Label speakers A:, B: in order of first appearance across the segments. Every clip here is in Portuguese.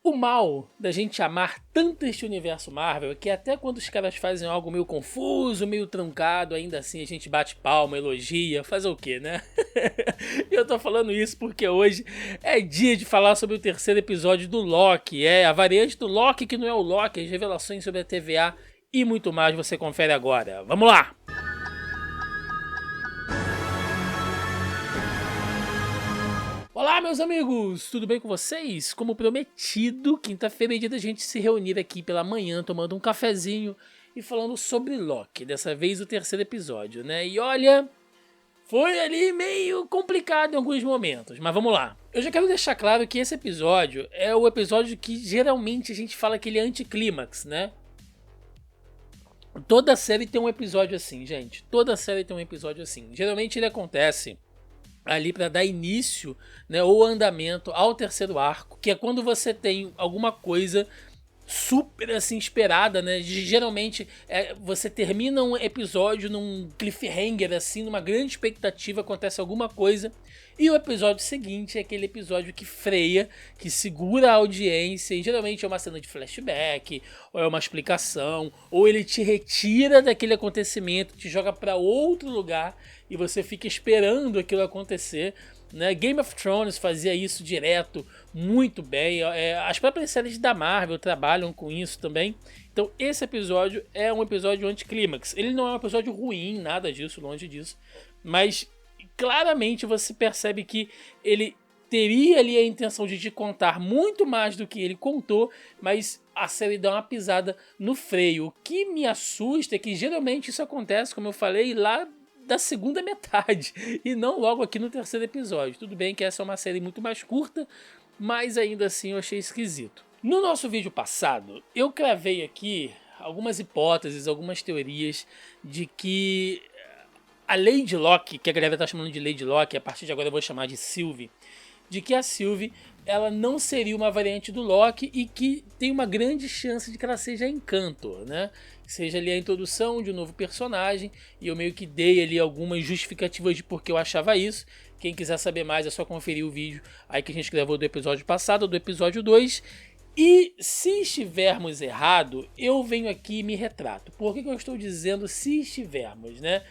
A: O mal da gente amar tanto este universo Marvel é que até quando os caras fazem algo meio confuso, meio truncado, ainda assim a gente bate palma, elogia, fazer o quê, né? E eu tô falando isso porque hoje é dia de falar sobre o terceiro episódio do Loki, a variante do Loki que não é o Loki, as revelações sobre a TVA e muito mais você confere agora. Vamos lá! Olá, meus amigos! Tudo bem com vocês? Como prometido, quinta-feira é dia da gente se reunir aqui pela manhã, tomando um cafezinho e falando sobre Loki. Dessa vez o terceiro episódio, né? E olha, foi ali meio complicado em alguns momentos, mas vamos lá. Eu já quero deixar claro que esse episódio é o episódio que geralmente a gente fala que ele é anticlímax, né? Toda série tem um episódio assim, gente. Toda série tem um episódio assim. Geralmente ele acontece ali para dar início, né, ou andamento ao terceiro arco, que é quando você tem alguma coisa super assim esperada, né? Geralmente você termina um episódio num cliffhanger assim, numa grande expectativa, acontece alguma coisa e o episódio seguinte é aquele episódio que freia, que segura a audiência e geralmente é uma cena de flashback, ou é uma explicação, ou ele te retira daquele acontecimento, te joga para outro lugar e você fica esperando aquilo acontecer. Né? Game of Thrones fazia isso direto, muito bem. As próprias séries da Marvel trabalham com isso também. Então esse episódio é um episódio anticlímax. Ele não é um episódio ruim, nada disso, longe disso. Mas claramente você percebe que ele teria ali a intenção de te contar muito mais do que ele contou, mas a série dá uma pisada no freio. O que me assusta é que geralmente isso acontece, como eu falei, lá da segunda metade e não logo aqui no terceiro episódio. Tudo bem que essa é uma série muito mais curta, mas ainda assim eu achei esquisito. No nosso vídeo passado, eu cravei aqui algumas hipóteses, algumas teorias de que a Lady Locke, que a galera tá chamando de Lady Locke, a partir de agora eu vou chamar de Sylvie, de que a Sylvie ela não seria uma variante do Loki e que tem uma grande chance de que ela seja Encanto, né? Seja ali a introdução de um novo personagem, e eu meio que dei ali algumas justificativas de por que eu achava isso. Quem quiser saber mais é só conferir o vídeo aí que a gente gravou do episódio passado, do episódio 2. E se estivermos errado, eu venho aqui e me retrato. Por que eu estou dizendo se estivermos, né?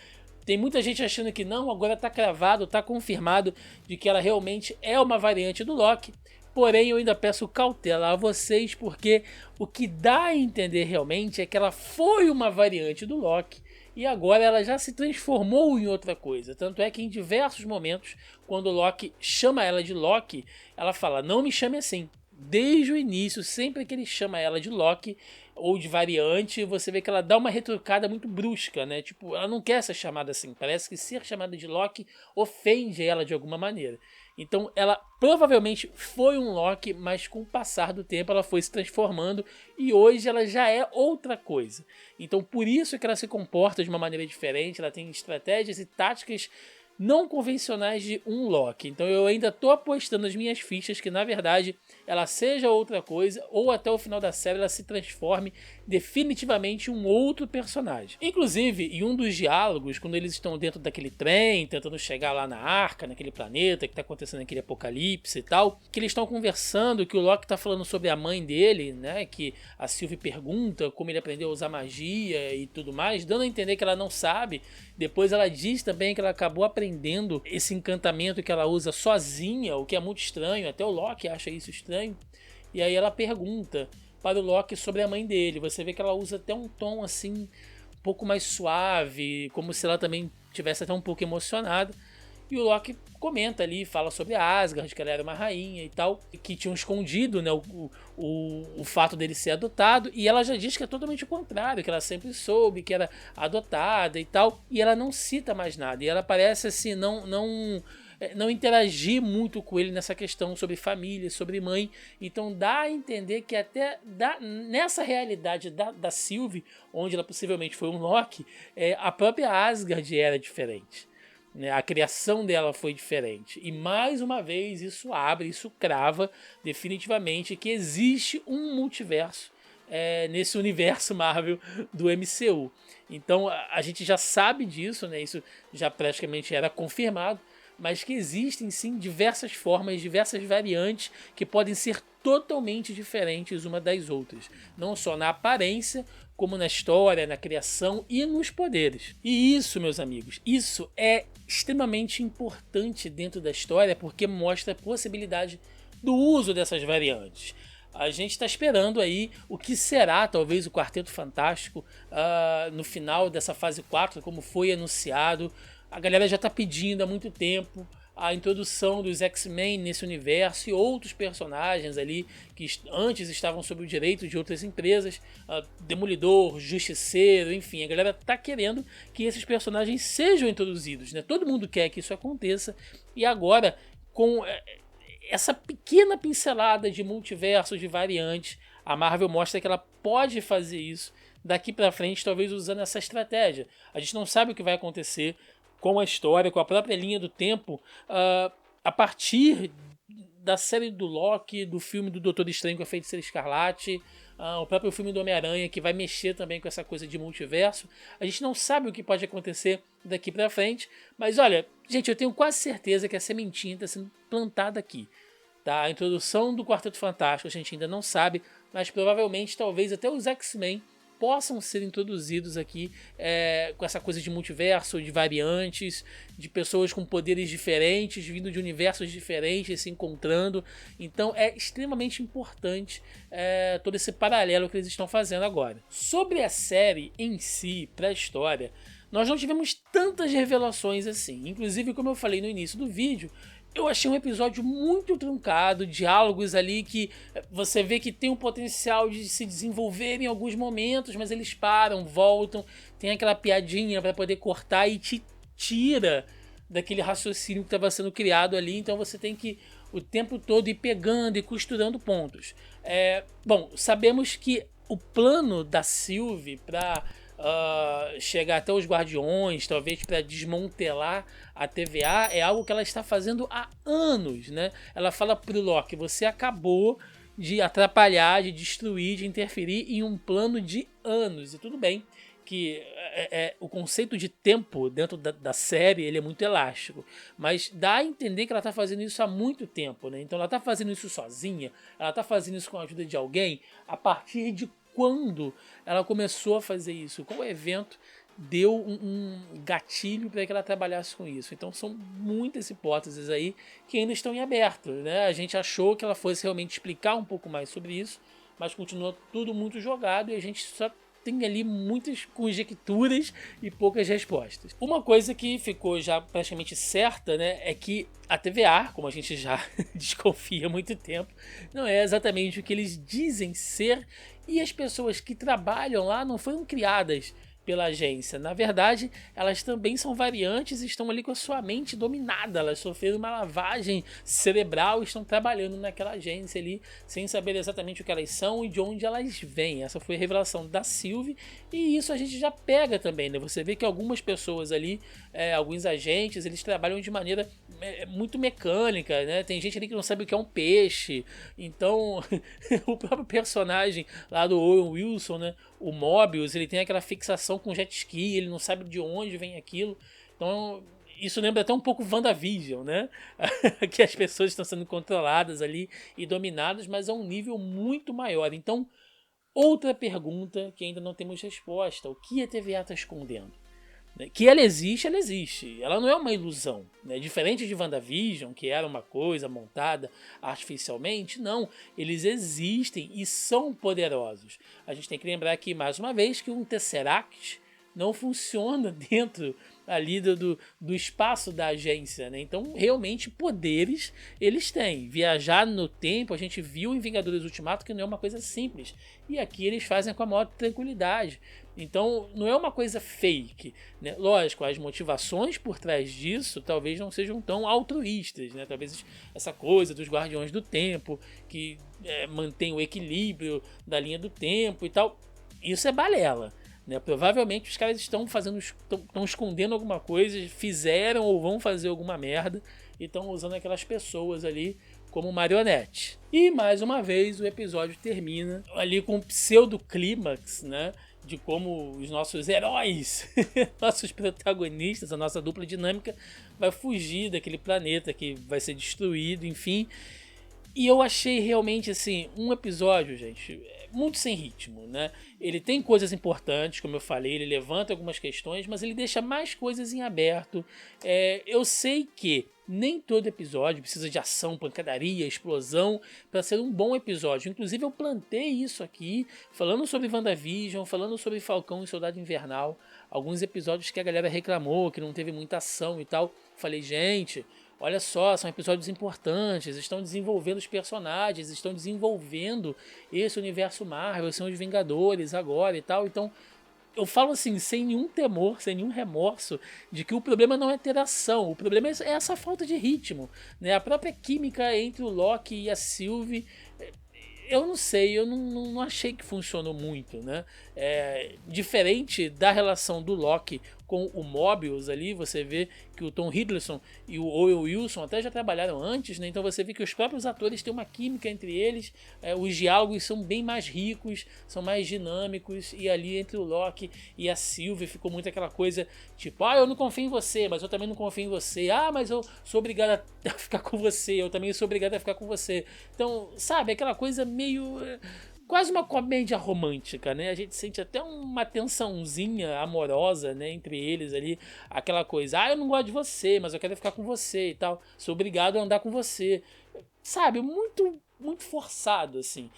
A: Tem muita gente achando que não, agora tá cravado, tá confirmado de que ela realmente é uma variante do Loki. Porém, eu ainda peço cautela a vocês, porque o que dá a entender realmente é que ela foi uma variante do Loki e agora ela já se transformou em outra coisa. Tanto é que em diversos momentos, quando o Loki chama ela de Loki, ela fala, não me chame assim. Desde o início, sempre que ele chama ela de Loki ou de variante, você vê que ela dá uma retrucada muito brusca, né? Tipo, ela não quer ser chamada assim. Parece que ser chamada de Loki ofende ela de alguma maneira. Então ela provavelmente foi um Loki, mas com o passar do tempo ela foi se transformando e hoje ela já é outra coisa. Então por isso que ela se comporta de uma maneira diferente, ela tem estratégias e táticas não convencionais de um Loki. Então eu ainda tô apostando as minhas fichas que na verdade ela seja outra coisa ou até o final da série ela se transforme definitivamente em um outro personagem. Inclusive, em um dos diálogos, quando eles estão dentro daquele trem, tentando chegar lá na Arca, naquele planeta que tá acontecendo aquele apocalipse e tal, que eles estão conversando, que o Loki tá falando sobre a mãe dele, né, que a Sylvie pergunta como ele aprendeu a usar magia e tudo mais, dando a entender que ela não sabe. Depois ela diz também que ela acabou aprendendo esse encantamento que ela usa sozinha, o que é muito estranho, até o Loki acha isso estranho. E aí ela pergunta para o Loki sobre a mãe dele. Você vê que ela usa até um tom assim, um pouco mais suave, como se ela também tivesse até um pouco emocionada. E o Loki comenta ali, fala sobre a Asgard, que ela era uma rainha e tal, que tinham escondido, né, o fato dele ser adotado, e ela já diz que é totalmente o contrário, que ela sempre soube que era adotada e tal, e ela não cita mais nada, e ela parece assim, não interagir muito com ele nessa questão sobre família, sobre mãe. Então dá a entender que até nessa realidade da Sylvie, onde ela possivelmente foi um Loki, a própria Asgard era diferente. A criação dela foi diferente. E mais uma vez isso crava definitivamente que existe um multiverso nesse universo Marvel do MCU. Então a gente já sabe disso, né? Isso já praticamente era confirmado. mas que existem sim diversas formas, diversas variantes que podem ser totalmente diferentes uma das outras, não só na aparência, como na história, na criação e nos poderes. E isso, meus amigos, isso é extremamente importante dentro da história, porque mostra a possibilidade do uso dessas variantes. A gente está esperando aí o que será talvez o Quarteto Fantástico no final dessa fase 4, como foi anunciado. A galera já está pedindo há muito tempo a introdução dos X-Men nesse universo e outros personagens ali que antes estavam sob o direito de outras empresas, Demolidor, Justiceiro, enfim, a galera tá querendo que esses personagens sejam introduzidos, né? Todo mundo quer que isso aconteça, e agora com essa pequena pincelada de multiverso, de variantes, a Marvel mostra que ela pode fazer isso daqui pra frente, talvez usando essa estratégia. A gente não sabe o que vai acontecer com a história, com a própria linha do tempo, a partir da série do Loki, do filme do Doutor Estranho com a Feiticeira Escarlate, o próprio filme do Homem-Aranha, que vai mexer também com essa coisa de multiverso. A gente não sabe o que pode acontecer daqui pra frente, mas olha, gente, eu tenho quase certeza que a sementinha está sendo plantada aqui. Tá? A introdução do Quarteto Fantástico a gente ainda não sabe, mas provavelmente talvez até os X-Men possam ser introduzidos aqui com essa coisa de multiverso, de variantes, de pessoas com poderes diferentes, vindo de universos diferentes, se encontrando. Então é extremamente importante todo esse paralelo que eles estão fazendo agora. Sobre a série em si, para a história, nós não tivemos tantas revelações assim. Inclusive, como eu falei no início do vídeo, eu achei um episódio muito truncado, diálogos ali que você vê que tem o potencial de se desenvolver em alguns momentos, mas eles param, voltam, tem aquela piadinha para poder cortar e te tira daquele raciocínio que estava sendo criado ali, então você tem que o tempo todo ir pegando e costurando pontos. Bom, sabemos que o plano da Sylvie para chegar até os Guardiões, talvez para desmantelar a TVA, é algo que ela está fazendo há anos, né? Ela fala pro Loki: você acabou de atrapalhar, de destruir, de interferir em um plano de anos. E tudo bem que o conceito de tempo dentro da série ele é muito elástico, mas dá a entender que ela está fazendo isso há muito tempo, né? Então ela está fazendo isso sozinha, ela está fazendo isso com a ajuda de alguém. A partir de quando ela começou a fazer isso? Qual evento deu um gatilho para que ela trabalhasse com isso? Então são muitas hipóteses aí que ainda estão em aberto, né? A gente achou que ela fosse realmente explicar um pouco mais sobre isso, mas continua tudo muito jogado e a gente só tem ali muitas conjecturas e poucas respostas. Uma coisa que ficou já praticamente certa, né, é que a TVA, como a gente já desconfia há muito tempo, não é exatamente o que eles dizem ser, e as pessoas que trabalham lá não foram criadas pela agência. Na verdade, elas também são variantes e estão ali com a sua mente dominada. Elas sofreram uma lavagem cerebral e estão trabalhando naquela agência ali, sem saber exatamente o que elas são e de onde elas vêm. Essa foi a revelação da Sylvie, e isso a gente já pega também, né? Você vê que algumas pessoas ali, alguns agentes, eles trabalham de maneira muito mecânica, né? Tem gente ali que não sabe o que é um peixe. Então, o próprio personagem lá do Owen Wilson, né? O Mobius, ele tem aquela fixação com jet ski, ele não sabe de onde vem aquilo. Então, isso lembra até um pouco WandaVision, né? Que as pessoas estão sendo controladas ali e dominadas, mas a um nível muito maior. Então, outra pergunta que ainda não temos resposta: o que a TVA está escondendo? Que ela existe, ela existe. Ela não é uma ilusão, né? Diferente de WandaVision, que era uma coisa montada artificialmente, não. Eles existem e são poderosos. A gente tem que lembrar aqui, mais uma vez, que um Tesseract não funciona dentro ali do espaço da agência, né? Então, realmente, poderes eles têm. Viajar no tempo, a gente viu em Vingadores Ultimato que não é uma coisa simples. E aqui eles fazem com a maior tranquilidade. Então, não é uma coisa fake, né? Lógico, as motivações por trás disso talvez não sejam tão altruístas, né? Talvez essa coisa dos Guardiões do Tempo, que mantém o equilíbrio da linha do tempo e tal, isso é balela, né? Provavelmente os caras estão escondendo alguma coisa, fizeram ou vão fazer alguma merda e estão usando aquelas pessoas ali como marionete. E mais uma vez o episódio termina ali com um pseudo-clímax, né? de como os nossos heróis, nossos protagonistas, a nossa dupla dinâmica vai fugir daquele planeta que vai ser destruído, enfim. E eu achei realmente, assim, um episódio, gente, muito sem ritmo, né? Ele tem coisas importantes, como eu falei, ele levanta algumas questões, mas ele deixa mais coisas em aberto. Eu sei que nem todo episódio precisa de ação, pancadaria, explosão para ser um bom episódio. Inclusive eu plantei isso aqui, falando sobre WandaVision, falando sobre Falcão e Soldado Invernal. Alguns episódios que a galera reclamou, que não teve muita ação e tal. Falei, gente, olha só, são episódios importantes, estão desenvolvendo os personagens, estão desenvolvendo esse universo Marvel, são os Vingadores agora e tal. Então eu falo assim, sem nenhum temor, sem nenhum remorso, de que o problema não é ter ação, o problema é essa falta de ritmo, né? A própria química entre o Loki e a Sylvie, eu não sei, eu não achei que funcionou muito, né? Diferente da relação do Loki com o Mobius ali, você vê que o Tom Hiddleston e o Owen Wilson até já trabalharam antes, né? Então você vê que os próprios atores têm uma química entre eles, os diálogos são bem mais ricos, são mais dinâmicos, e ali entre o Loki e a Sylvie ficou muito aquela coisa tipo, eu não confio em você, mas eu também não confio em você, mas eu sou obrigado a ficar com você, eu também sou obrigado a ficar com você. Então, sabe, aquela coisa meio... quase uma comédia romântica, né? A gente sente até uma tensãozinha amorosa, né, entre eles ali, aquela coisa, eu não gosto de você, mas eu quero ficar com você e tal, sou obrigado a andar com você, sabe? Muito, muito forçado, assim.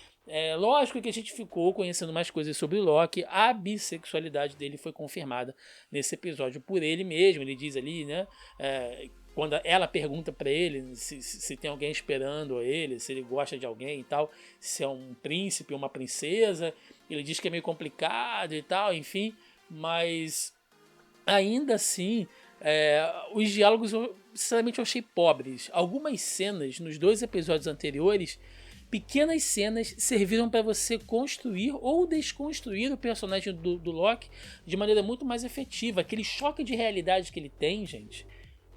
A: Lógico que a gente ficou conhecendo mais coisas sobre o Loki, a bissexualidade dele foi confirmada nesse episódio por ele mesmo, ele diz ali, né, quando ela pergunta pra ele se tem alguém esperando ele, se ele gosta de alguém e tal, se é um príncipe ou uma princesa, ele diz que é meio complicado e tal, enfim, mas ainda assim, os diálogos, sinceramente, eu achei pobres. Algumas cenas nos 2 episódios anteriores, pequenas cenas, serviram para você construir ou desconstruir o personagem do Loki de maneira muito mais efetiva. Aquele choque de realidade que ele tem, gente,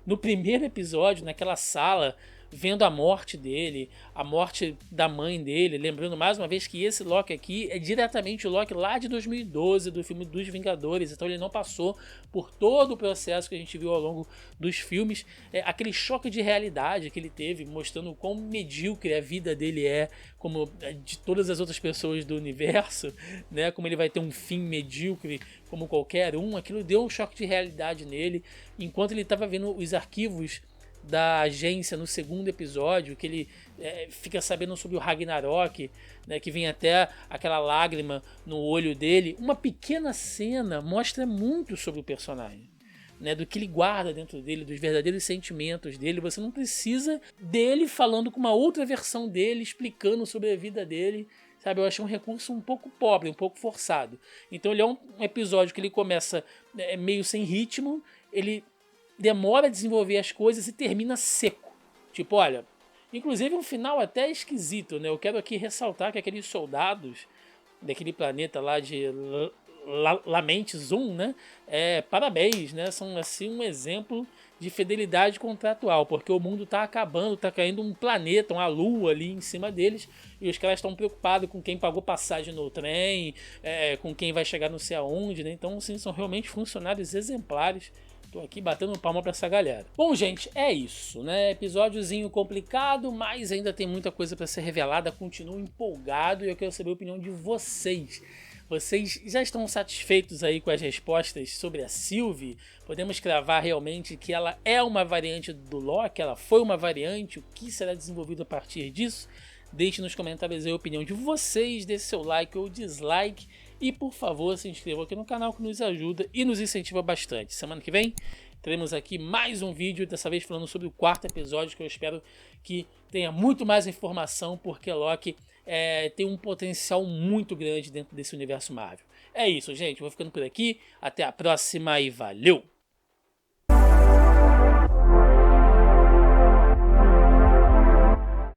A: no primeiro episódio, naquela sala, vendo a morte dele, a morte da mãe dele, lembrando mais uma vez que esse Loki aqui é diretamente o Loki lá de 2012, do filme dos Vingadores, então ele não passou por todo o processo que a gente viu ao longo dos filmes, aquele choque de realidade que ele teve, mostrando quão medíocre a vida dele como de todas as outras pessoas do universo, né, como ele vai ter um fim medíocre como qualquer um, aquilo deu um choque de realidade nele, enquanto ele estava vendo os arquivos da agência no segundo episódio, que ele fica sabendo sobre o Ragnarok, né, que vem até aquela lágrima no olho dele. Uma pequena cena mostra muito sobre o personagem, né, do que ele guarda dentro dele, dos verdadeiros sentimentos dele. Você não precisa dele falando com uma outra versão dele, explicando sobre a vida dele, sabe? Eu achei um recurso um pouco pobre, um pouco forçado. Então ele é um episódio que ele começa meio sem ritmo, ele demora a desenvolver as coisas e termina seco. Tipo, olha, inclusive um final até esquisito, né? Eu quero aqui ressaltar que aqueles soldados daquele planeta lá de Lamentes 1, né? Parabéns, né? São assim um exemplo de fidelidade contratual, porque o mundo tá acabando, tá caindo um planeta, uma lua ali em cima deles, e os caras estão preocupados com quem pagou passagem no trem, com quem vai chegar não sei aonde, né? Então, assim, são realmente funcionários exemplares. Tô aqui batendo palma pra essa galera. Bom, gente, é isso, né? Episódiozinho complicado, mas ainda tem muita coisa pra ser revelada. Continuo empolgado e eu quero saber a opinião de vocês. Vocês já estão satisfeitos aí com as respostas sobre a Sylvie? Podemos cravar realmente que ela é uma variante do Loki? Ela foi uma variante? O que será desenvolvido a partir disso? Deixe nos comentários aí a opinião de vocês, dê seu like ou dislike. E por favor, se inscreva aqui no canal que nos ajuda e nos incentiva bastante. Semana que vem teremos aqui mais um vídeo, dessa vez falando sobre o 4º episódio, que eu espero que tenha muito mais informação, porque Loki tem um potencial muito grande dentro desse universo Marvel. É isso, gente. Eu vou ficando por aqui. Até a próxima e valeu!